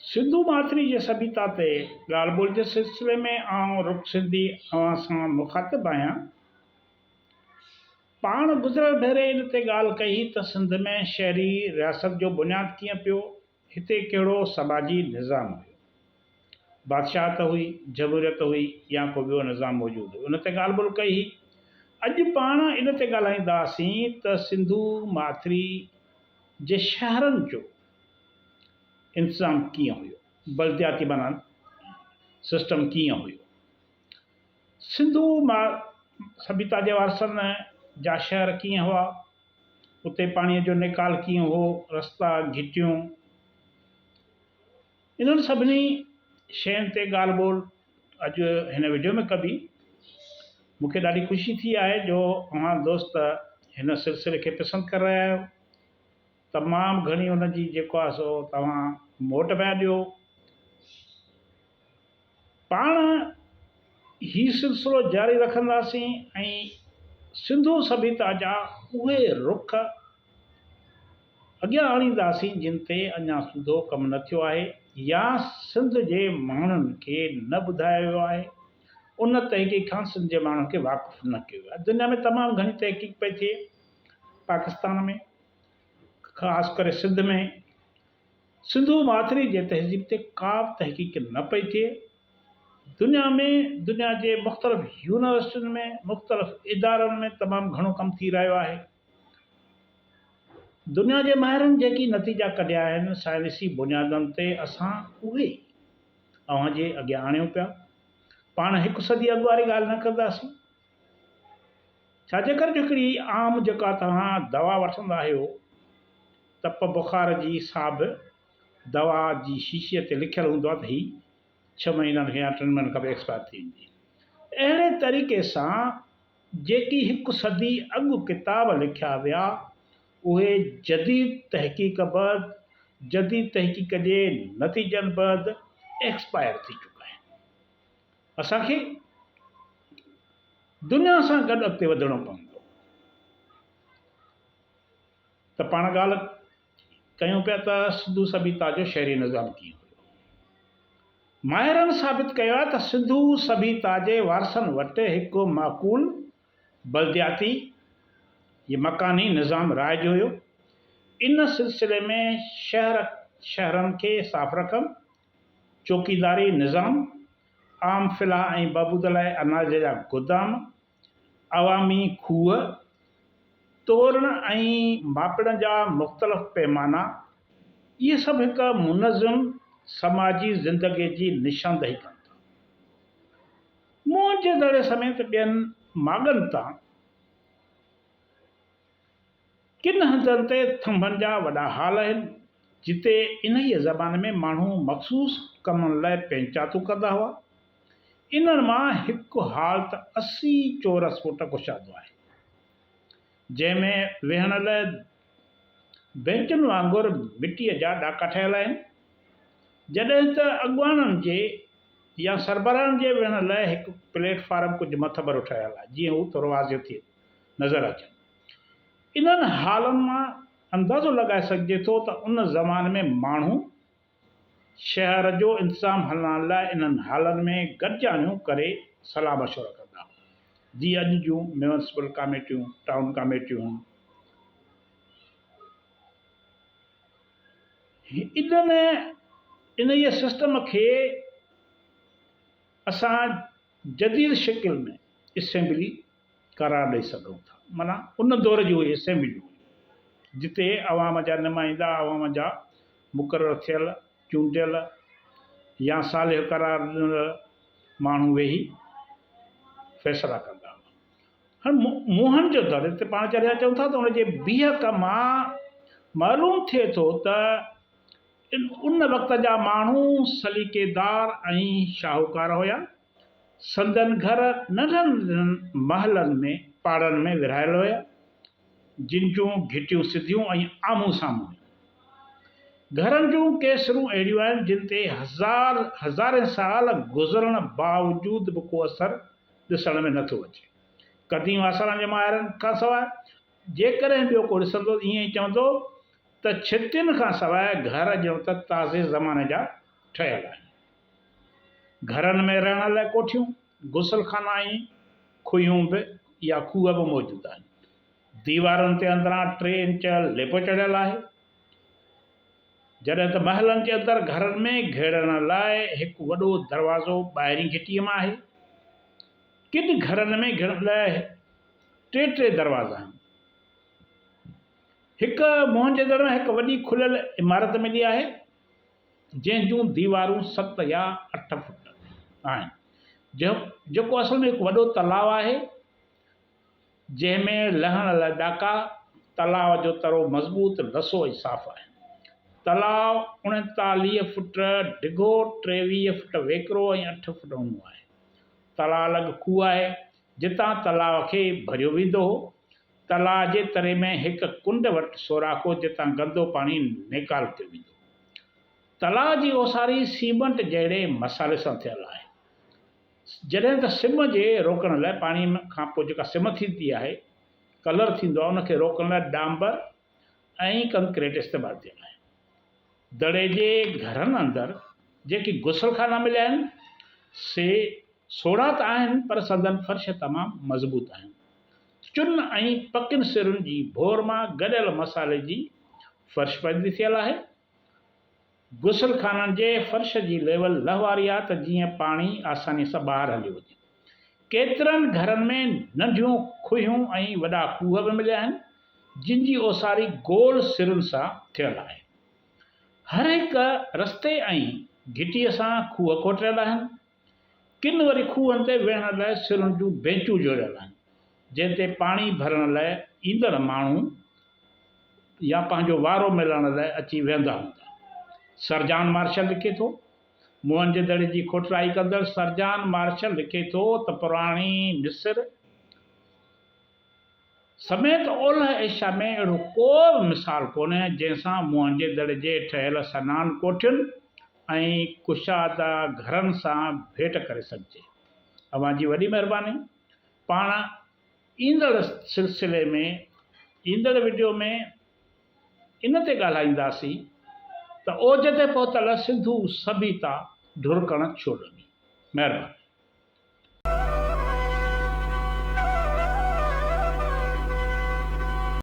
सिंधु माथिरी जे सभ्यता ते ॻाल्हि ॿोल जे सिलसिले में आउं रुख सिंधी अव्हां सां मुखातिब आहियां। पाण गुज़िरियल भेरे इन ते ॻाल्हि कई त सिंध में शहरी रियासत जो बुनियादु कीअं पियो, हिते कहिड़ो समाजी निज़ाम हुयो, बादशाहत हुई, जमहूरियत हुई या को ॿियो निज़ाम मौजूदु हुयो, उन ते ॻाल्हि ॿोल कई। अॼु पाण इन ते ॻाल्हाईंदासीं त सिंधु माथिरी जे शहरनि जो इंतज़ाम कीअं हुयो, बलदियाती माना सिस्टम कीअं हुयो। सिंधु सभ्यता जे वारसनि जा शहर कीअं हुआ, उते पाणीअ जो निकाल कीअं हो, रस्ता घिटियूं, इन्हनि सभिनी शयुनि ते ॻाल्हि ॿोल अॼु हिन वीडियो में कबी। मूंखे ॾाढी ख़ुशी थी आहे जो तव्हां दोस्त हिन सिलसिले खे पसंदि करे रहिया आहियो। तमामु घणी हुनजी जेको आहे सो तव्हां मोट पिया ॾियो। पाण ही सिलसिलो जारी रखंदासीं ऐं सिंधु सभ्यता जा उहे रुख अॻियां आणींदासीं जिन ते अञा सूदो कमु न थियो आहे या सिंध जे माण्हुनि खे न ॿुधायो वियो आहे, उन तहक़ीक़ खां सिंध जे माण्हुनि खे वाक़ुफ़ु न कयो आहे। दुनिया में तमामु घणी तहक़ीक़ पई थिए, पाकिस्तान में ख़ासि करे सिंध में सिंधु माथिरी जे तहज़ीब ते का बि तहक़ीक़ न पई थिए। दुनिया जे मुख़्तलिफ़ यूनिवर्सिटियुनि में, मुख़्तलिफ़ इदारनि में तमामु घणो कमु थी रहियो आहे। दुनिया जे माहिरनि जेकी नतीजा कढिया आहिनि साइंसी बुनियादनि ते, असां उहे अव्हां जे अॻियां आणियूं पिया। पाण हिकु सदी अॻु वारी ॻाल्हि न कंदासीं। छाजे करे हिकिड़ी आम जेका तव्हां दवा वठंदा आहियो, तप बुखार जी साब दवा जी शीशीअ ते लिखियलु हूंदो आहे त ही 6 महीननि खे या 3 महीननि खां पोइ एक्सपायर थी वेंदी। अहिड़े तरीक़े सां जेकी हिकु सदी अॻु किताब लिखिया विया, उहे जदीद तहक़ीक़ बैदि, जदीद तहक़ीक़ जे नतीजनि बैदि एक्सपायर थी चुका आहिनि। असांखे दुनिया सां गॾु अॻिते वधिणो पवंदो। त पाण ॻाल्हि कयूं पिया त सिंधु सभ्यता जो शहरी निज़ाम कीअं हुयो। माहिरनि साबित कयो आहे त सिंधु सभ्यता जे वारसनि वटि हिकु माक़ूल बलदियाती ये मकानी निज़ाम राइज हुयो। इन सिलसिले में शहरनि खे साफ़ रखनि, चौकीदारी निज़ाम, आम फ़िलाह ऐं बहबूद लाइ अनाज जा गोदाम, अवामी खूह, तोरण ऐं मापण जा मुख़्तलिफ़ पैमाना, इहे सभु हिकु मुनज़्ज़म समाजी ज़िंदगीअ जी निशानदही कनि था। मुंहं जे दड़े समेत ॿियनि माॻनि तां किन हंधनि ते थंभनि जा वॾा हाल आहिनि, जिते इन ई ज़माने में माण्हू मख़सूस कमनि लाइ पंचातूं कंदा हुआ। इन्हनि मां हिकु हाल त 80 चौरस फुट कुशादो आहे, जंहिंमें वेहण लाइ बेंचुनि वांगुरु मिटीअ जा ॾाका ठहियल आहिनि, जॾहिं त अॻुवाननि जे या सरबराहनि जे वेहण लाइ हिकु प्लेटफार्म कुझु मथबरो ठहियल आहे, जीअं हू थोरो वाज़ियो थिए नज़र अचनि। इन्हनि हालनि मां अंदाज़ो लॻाए सघिजे थो त उन ज़माने में माण्हू शहर जो इंतिज़ाम हलाइण लाइ इन्हनि हालनि में गॾिजाणियूं करे सलाह मशवरा कंदा हुआ, जीअं अॼु जूं म्यूनिसिपल कमेटियूं, टाउन कमेटियूं। इन ई सिस्टम खे असां जदीद शिकिल में असेंबली करार ॾेई सघूं था। माना उन दौर जी उहे असेंबलियूं जिते अवाम जा नुमाइंदा, अवाम जा मुक़ररु थियल, चूंडियल या सालिह करार ॾिनल माण्हू वेही फ़ैसिला कंदा हुआ। हाणे मुंहनि जो दर ते पाण चढ़िया चऊं था त उनजे बीहक मां मालूम थिए थो त उन वक़्त जा माण्हू सलीक़ेदार ऐं शाहूकार हुया। संदन घर नंढनि नंढनि महलनि में, पाड़नि में विरहायल हुया, जिन जूं घिटियूं सिधियूं ऐं आम्हूं साम्हूं। घरनि जूं केसरूं अहिड़ियूं आहिनि जिन ते हज़ारे साल गुज़रण बावजूद बि को असरु ॾिसण में नथो अचे। क़दीम आसारनि जे माहिरनि खां सवाइ जेकॾहिं ॿियो को ॾिसंदो ईअं ई चवंदो त छितियुनि खां सवाइ घर ॼण त ताज़े ज़माने जा ठहियल आहिनि। घरनि में रहण लाइ कोठियूं, गुसलखाना ऐं खुयूं बि या खूह बि मौजूदु आहिनि। दीवारुनि ते अंदरां 3 इंच लिप चढ़ियल आहे। जॾहिं त महलनि जे अंदरि घरनि में घेड़ण लाइ हिकु वॾो दरवाज़ो ॿाहिरीं घिटीअ मां आहे। किन घरनि में घेड़ण लाइ 3 दरवाज़ा आहिनि। हिकु मुंहिंजे दर में हिकु वॾी खुलियल इमारत मिली आहे जंहिं जूं दीवारूं 7 या 8 फुट आहिनि, जेको असल में हिकु वॾो तलाउ आहे जंहिंमें लहण लाइ ॾाका। तलाउ जो तरो मज़बूत, लसो ऐं साफ़ आहे। तलाउ 39 फुट डिघो, 23 फुट वेकिरो ऐं 8 फुट ऊंधो आहे। तलाउ अलॻि खूह आहे जितां तलाउ खे भरियो वेंदो हो। तलाउ जे तरे में हिकु कुंड वटि सोराख़ हो जितां गंदो पाणी निकाल कयो वेंदो। तलाउ जी ओसारी सीमेंट जहिड़े मसाले सां थियल आहे। जॾहिं त सिम जे रोकण लाइ पाणी खां पोइ जेका सिम थींदी आहे, कलर थींदो आहे, उनखे रोकण लाइ डांबर ऐं कंक्रीट इस्तेमालु थियल आहे। दड़े जे घरनि अंदरि जेके गुसलखाना मिलिया आहिनि से सोढ़ा त आहिनि पर संदन फर्श तमामु मज़बूत आहिनि। चुन ऐं पकियुनि सिरुनि जी भोर मां गॾियल मसाले जी फर्श पैदी थियल आहे। गुसलखाननि जे फर्श जी लेवल लहवारी आहे त जीअं पाणी आसानीअ सां ॿाहिरि हली वञे। केतिरनि घरनि में नंढियूं खुहियूं ऐं वॾा खूह बि मिलिया आहिनि जिन जी ओसारी गोल सिरुनि सां थियल आहे। हर हिकु रस्ते ऐं घिटीअ सां खूह कोटियल आहिनि। किन वरी खूहनि ते वेहण लाइ सिरुनि जूं बेंचूं जोड़ियल आहिनि जंहिं ते पाणी भरण लाइ ईंदड़ माण्हू या पंहिंजो वारो मिलण लाइ अची वेहंदा हूंदा। सरजान मार्शल लिखे थो, मुंहिंजे दड़े जी खोटराई कंदड़ सरजान मार्शल लिखे थो त पुराणी मिस्र समेत ओलह एशिया में अहिड़ो को बि मिसाल कोन्हे जंहिंसां मुंहिंजे दड़े जे ठहियल सनान कोठियुनि ऐं कुशादा घरनि सां भेट करे सघिजे। अव्हां जी वॾी महिरबानी। पाण ईंदड़ सिलसिले में, ईंदड़ वीडियो में इन ते ॻाल्हाईंदासीं त ओज ते पहुतल सिंधू सभ्यता ढुरकण छो ॾिनी। महिरबानी।